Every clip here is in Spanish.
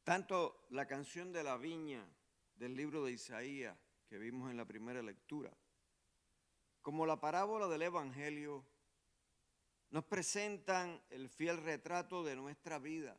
Tanto la canción de la viña del libro de Isaías que vimos en la primera lectura, como la parábola del Evangelio, nos presentan el fiel retrato de nuestra vida,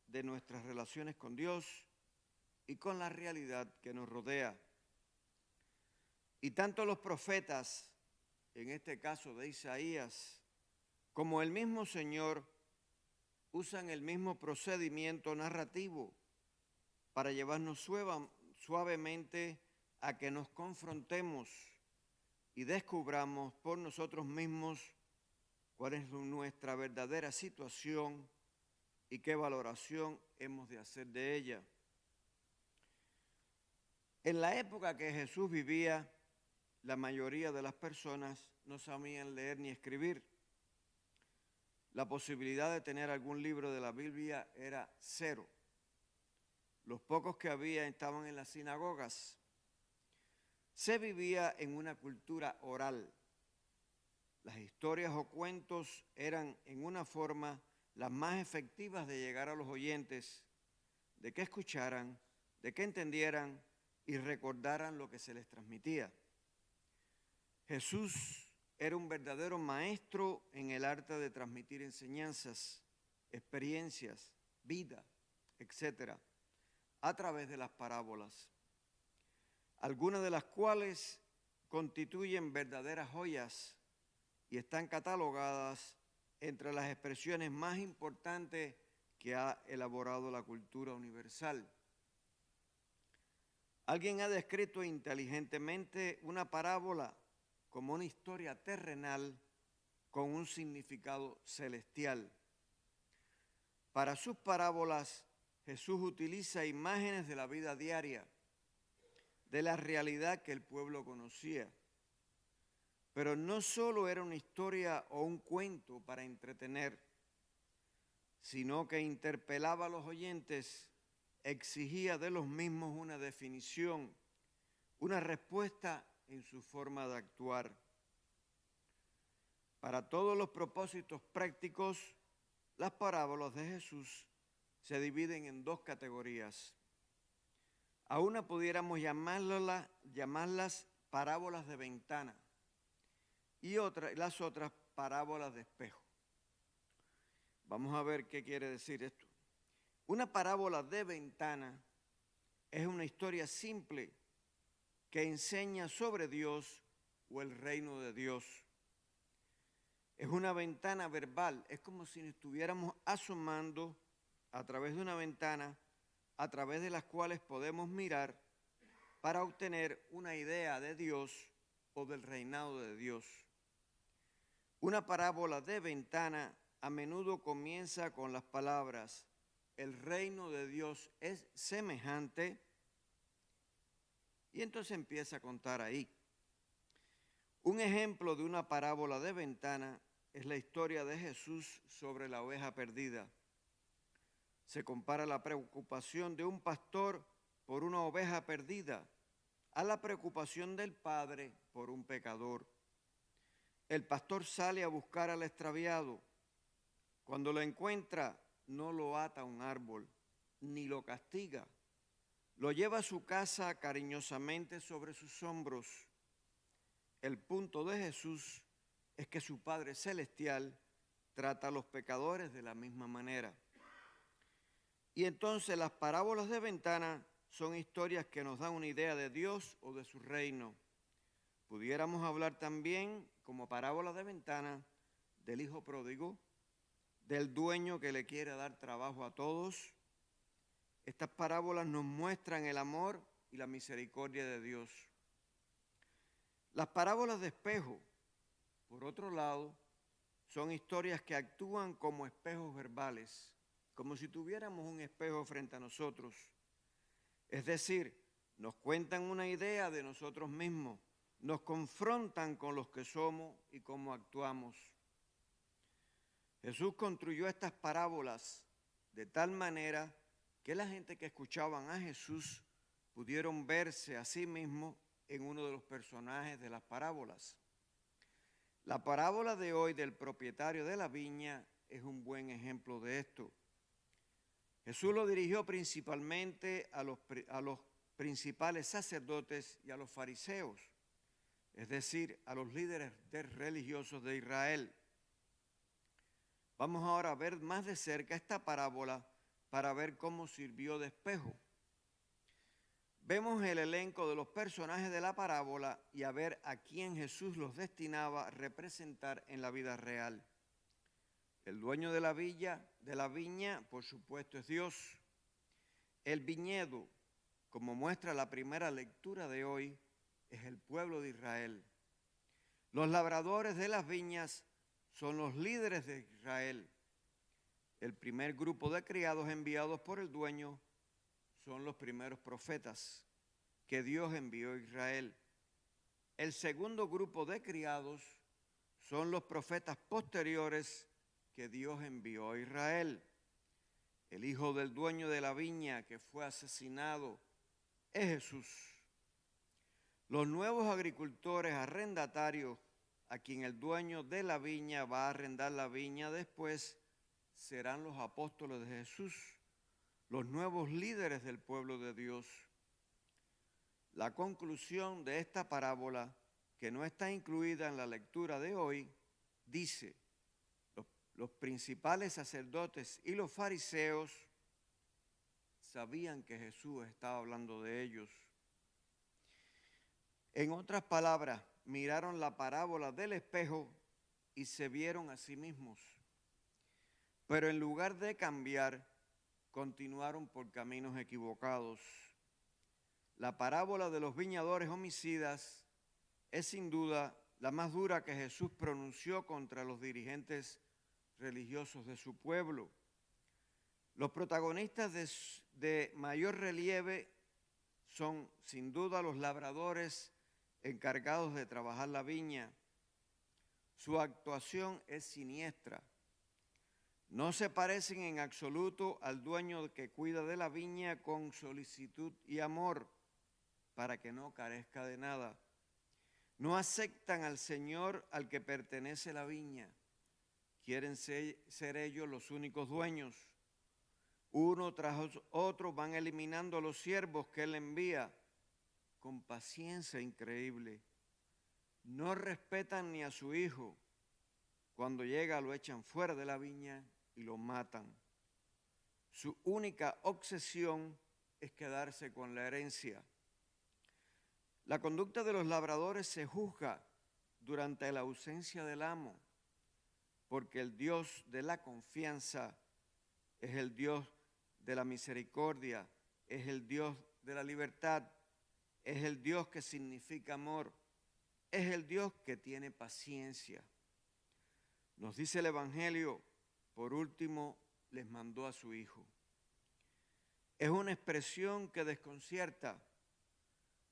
de nuestras relaciones con Dios y con la realidad que nos rodea. Y tanto los profetas, en este caso de Isaías, como el mismo Señor, usan el mismo procedimiento narrativo para llevarnos suavemente a que nos confrontemos y descubramos por nosotros mismos cuál es nuestra verdadera situación y qué valoración hemos de hacer de ella. En la época que Jesús vivía, la mayoría de las personas no sabían leer ni escribir. La posibilidad de tener algún libro de la Biblia era cero. Los pocos que había estaban en las sinagogas. Se vivía en una cultura oral. Las historias o cuentos eran en una forma las más efectivas de llegar a los oyentes, de que escucharan, de que entendieran y recordaran lo que se les transmitía. Jesús era un verdadero maestro en el arte de transmitir enseñanzas, experiencias, vida, etc., a través de las parábolas, algunas de las cuales constituyen verdaderas joyas y están catalogadas entre las expresiones más importantes que ha elaborado la cultura universal. Alguien ha descrito inteligentemente una parábola como una historia terrenal con un significado celestial. Para sus parábolas, Jesús utiliza imágenes de la vida diaria, de la realidad que el pueblo conocía. Pero no solo era una historia o un cuento para entretener, sino que interpelaba a los oyentes, exigía de los mismos una definición, una respuesta en su forma de actuar. Para todos los propósitos prácticos, las parábolas de Jesús se dividen en dos categorías. A una pudiéramos llamarlas parábolas de ventana y las otras parábolas de espejo. Vamos a ver qué quiere decir esto. Una parábola de ventana es una historia simple que enseña sobre Dios o el reino de Dios. Es una ventana verbal, es como si estuviéramos asomando a través de una ventana, a través de las cuales podemos mirar para obtener una idea de Dios o del reinado de Dios. Una parábola de ventana a menudo comienza con las palabras: el reino de Dios es semejante, y entonces empieza a contar ahí. Un ejemplo de una parábola de ventana es la historia de Jesús sobre la oveja perdida. Se compara la preocupación de un pastor por una oveja perdida a la preocupación del padre por un pecador. El pastor sale a buscar al extraviado. Cuando lo encuentra, no lo ata a un árbol, ni lo castiga. Lo lleva a su casa cariñosamente sobre sus hombros. El punto de Jesús es que su Padre Celestial trata a los pecadores de la misma manera. Y entonces las parábolas de ventana son historias que nos dan una idea de Dios o de su reino. Pudiéramos hablar también, como parábola de ventana, del hijo pródigo, del dueño que le quiere dar trabajo a todos. Estas parábolas nos muestran el amor y la misericordia de Dios. Las parábolas de espejo, por otro lado, son historias que actúan como espejos verbales, como si tuviéramos un espejo frente a nosotros. Es decir, nos cuentan una idea de nosotros mismos, nos confrontan con los que somos y cómo actuamos. Jesús construyó estas parábolas de tal manera que la gente que escuchaban a Jesús pudieron verse a sí mismos en uno de los personajes de las parábolas. La parábola de hoy del propietario de la viña es un buen ejemplo de esto. Jesús lo dirigió principalmente a los principales sacerdotes y a los fariseos, es decir, a los líderes religiosos de Israel. Vamos ahora a ver más de cerca esta parábola para ver cómo sirvió de espejo. Vemos el elenco de los personajes de la parábola y a ver a quién Jesús los destinaba a representar en la vida real. El dueño de la viña, por supuesto, es Dios. El viñedo, como muestra la primera lectura de hoy, es el pueblo de Israel. Los labradores de las viñas son los líderes de Israel. El primer grupo de criados enviados por el dueño son los primeros profetas que Dios envió a Israel. El segundo grupo de criados son los profetas posteriores que Dios envió a Israel. El hijo del dueño de la viña que fue asesinado es Jesús. Los nuevos agricultores arrendatarios a quien el dueño de la viña va a arrendar la viña después serán los apóstoles de Jesús, los nuevos líderes del pueblo de Dios. La conclusión de esta parábola, que no está incluida en la lectura de hoy, dice: los principales sacerdotes y los fariseos sabían que Jesús estaba hablando de ellos. En otras palabras, miraron la parábola del espejo y se vieron a sí mismos. Pero en lugar de cambiar, continuaron por caminos equivocados. La parábola de los viñadores homicidas es sin duda la más dura que Jesús pronunció contra los dirigentes religiosos de su pueblo. Los protagonistas de mayor relieve son sin duda los labradores encargados de trabajar la viña. Su actuación es siniestra. No se parecen en absoluto al dueño que cuida de la viña con solicitud y amor para que no carezca de nada. No aceptan al Señor al que pertenece la viña. Quieren ser ellos los únicos dueños. Uno tras otro van eliminando a los siervos que Él envía con paciencia increíble. No respetan ni a su hijo. Cuando llega lo echan fuera de la viña y lo matan. Su única obsesión es quedarse con la herencia. La conducta de los labradores se juzga durante la ausencia del amo, porque el Dios de la confianza es el Dios de la misericordia, es el Dios de la libertad, es el Dios que significa amor, es el Dios que tiene paciencia. Nos dice el Evangelio, por último, les mandó a su Hijo. Es una expresión que desconcierta.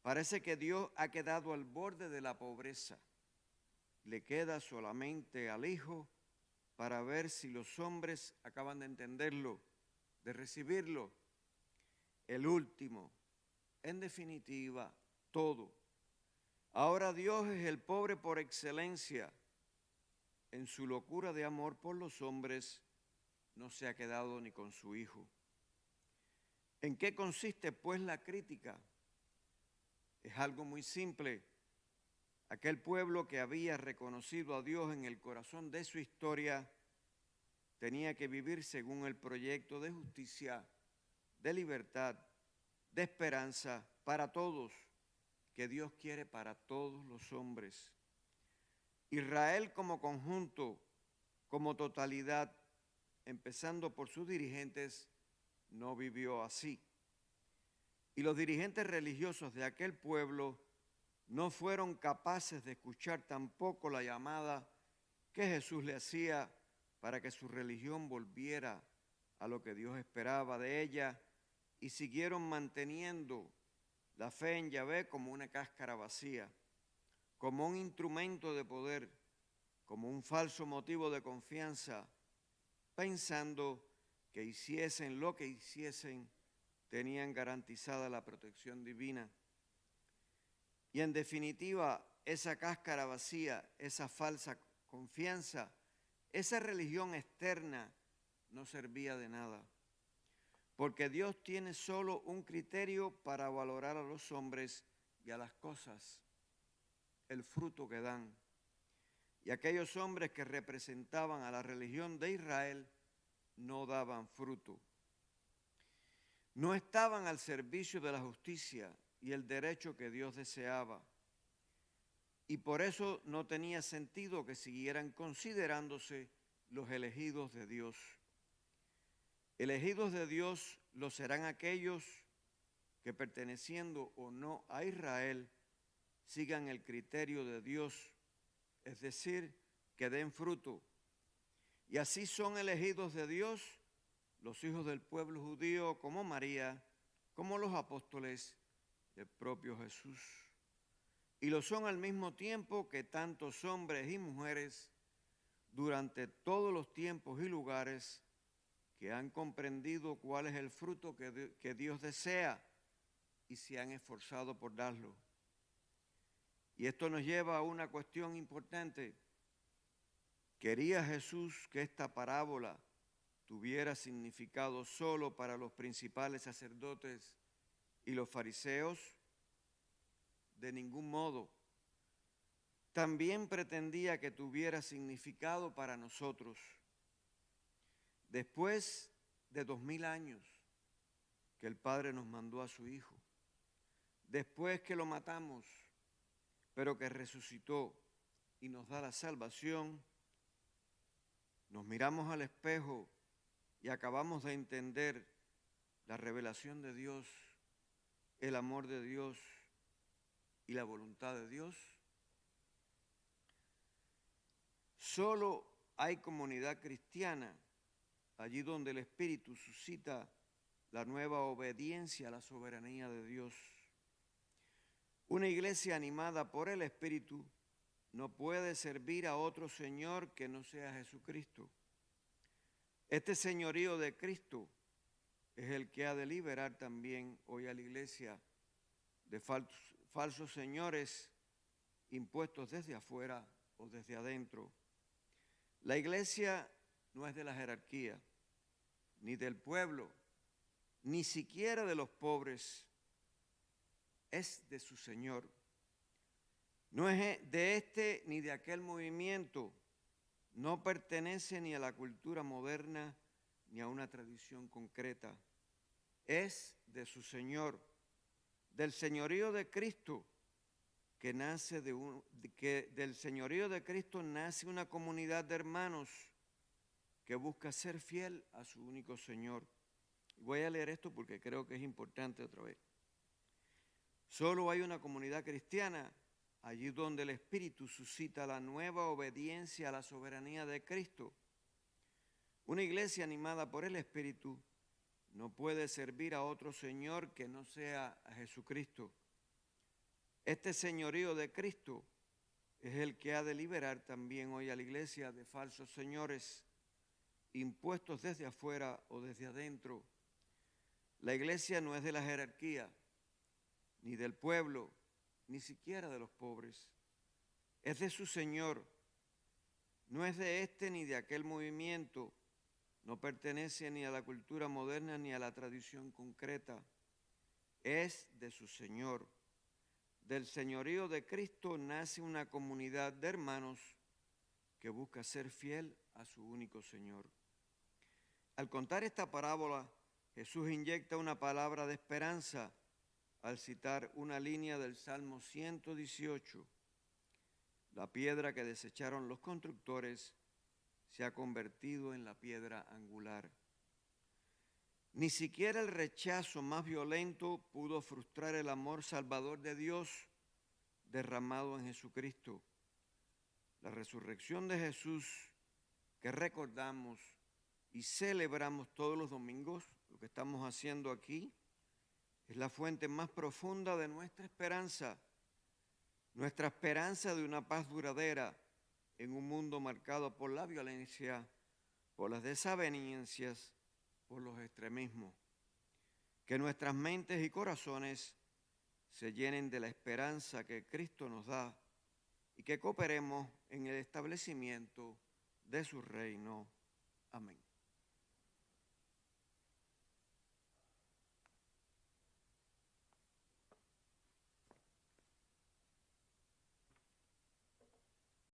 Parece que Dios ha quedado al borde de la pobreza. Le queda solamente al Hijo para ver si los hombres acaban de entenderlo, de recibirlo. El último, en definitiva, todo. Ahora Dios es el pobre por excelencia. En su locura de amor por los hombres, no se ha quedado ni con su Hijo. ¿En qué consiste, pues, la crítica? Es algo muy simple. Aquel pueblo que había reconocido a Dios en el corazón de su historia tenía que vivir según el proyecto de justicia, de libertad, de esperanza para todos, que Dios quiere para todos los hombres. Israel como conjunto, como totalidad, empezando por sus dirigentes, no vivió así. Y los dirigentes religiosos de aquel pueblo no fueron capaces de escuchar tampoco la llamada que Jesús le hacía para que su religión volviera a lo que Dios esperaba de ella, y siguieron manteniendo la fe en Yahvé como una cáscara vacía, como un instrumento de poder, como un falso motivo de confianza, pensando que hiciesen lo que hiciesen, tenían garantizada la protección divina. Y en definitiva, esa cáscara vacía, esa falsa confianza, esa religión externa no servía de nada. porque Dios tiene solo un criterio para valorar a los hombres y a las cosas, el fruto que dan. Y aquellos hombres que representaban a la religión de Israel no daban fruto. No estaban al servicio de la justicia y el derecho que Dios deseaba. Y por eso no tenía sentido que siguieran considerándose los elegidos de Dios. Elegidos de Dios lo serán aquellos que, perteneciendo o no a Israel, sigan el criterio de Dios, es decir, que den fruto. Y así son elegidos de Dios los hijos del pueblo judío, como María, como los apóstoles del propio Jesús. Y lo son al mismo tiempo que tantos hombres y mujeres durante todos los tiempos y lugares que han comprendido cuál es el fruto que Dios desea y se han esforzado por darlo. Y esto nos lleva a una cuestión importante. ¿Quería Jesús que esta parábola tuviera significado solo para los principales sacerdotes y los fariseos? De ningún modo. También pretendía que tuviera significado para nosotros. Después de 2000 años que el Padre nos mandó a su Hijo, después que lo matamos, pero que resucitó y nos da la salvación, nos miramos al espejo y acabamos de entender la revelación de Dios, el amor de Dios y la voluntad de Dios. Solo hay comunidad cristiana allí donde el Espíritu suscita la nueva obediencia a la soberanía de Dios. Una iglesia animada por el Espíritu no puede servir a otro Señor que no sea Jesucristo. Este señorío de Cristo es el que ha de liberar también hoy a la iglesia de falsos señores impuestos desde afuera o desde adentro. La iglesia no es de la jerarquía, ni del pueblo, ni siquiera de los pobres, es de su Señor. No es de este ni de aquel movimiento, no pertenece ni a la cultura moderna ni a una tradición concreta. Es de su Señor, del señorío de Cristo, que nace del señorío de Cristo nace una comunidad de hermanos que busca ser fiel a su único Señor. Voy a leer esto porque creo que es importante otra vez. Solo hay una comunidad cristiana allí donde el Espíritu suscita la nueva obediencia a la soberanía de Cristo. Una iglesia animada por el Espíritu no puede servir a otro Señor que no sea a Jesucristo. Este señorío de Cristo es el que ha de liberar también hoy a la iglesia de falsos señores impuestos desde afuera o desde adentro. La iglesia no es de la jerarquía, ni del pueblo, ni siquiera de los pobres. Es de su Señor. No es de este ni de aquel movimiento. No pertenece ni a la cultura moderna ni a la tradición concreta. Es de su Señor. Del señorío de Cristo nace una comunidad de hermanos que busca ser fiel a su único Señor. Al contar esta parábola, Jesús inyecta una palabra de esperanza al citar una línea del Salmo 118. La piedra que desecharon los constructores se ha convertido en la piedra angular. Ni siquiera el rechazo más violento pudo frustrar el amor salvador de Dios derramado en Jesucristo. La resurrección de Jesús que recordamos y celebramos todos los domingos, lo que estamos haciendo aquí, es la fuente más profunda de nuestra esperanza de una paz duradera en un mundo marcado por la violencia, por las desavenencias, por los extremismos. Que nuestras mentes y corazones se llenen de la esperanza que Cristo nos da y que cooperemos en el establecimiento de su reino. Amén.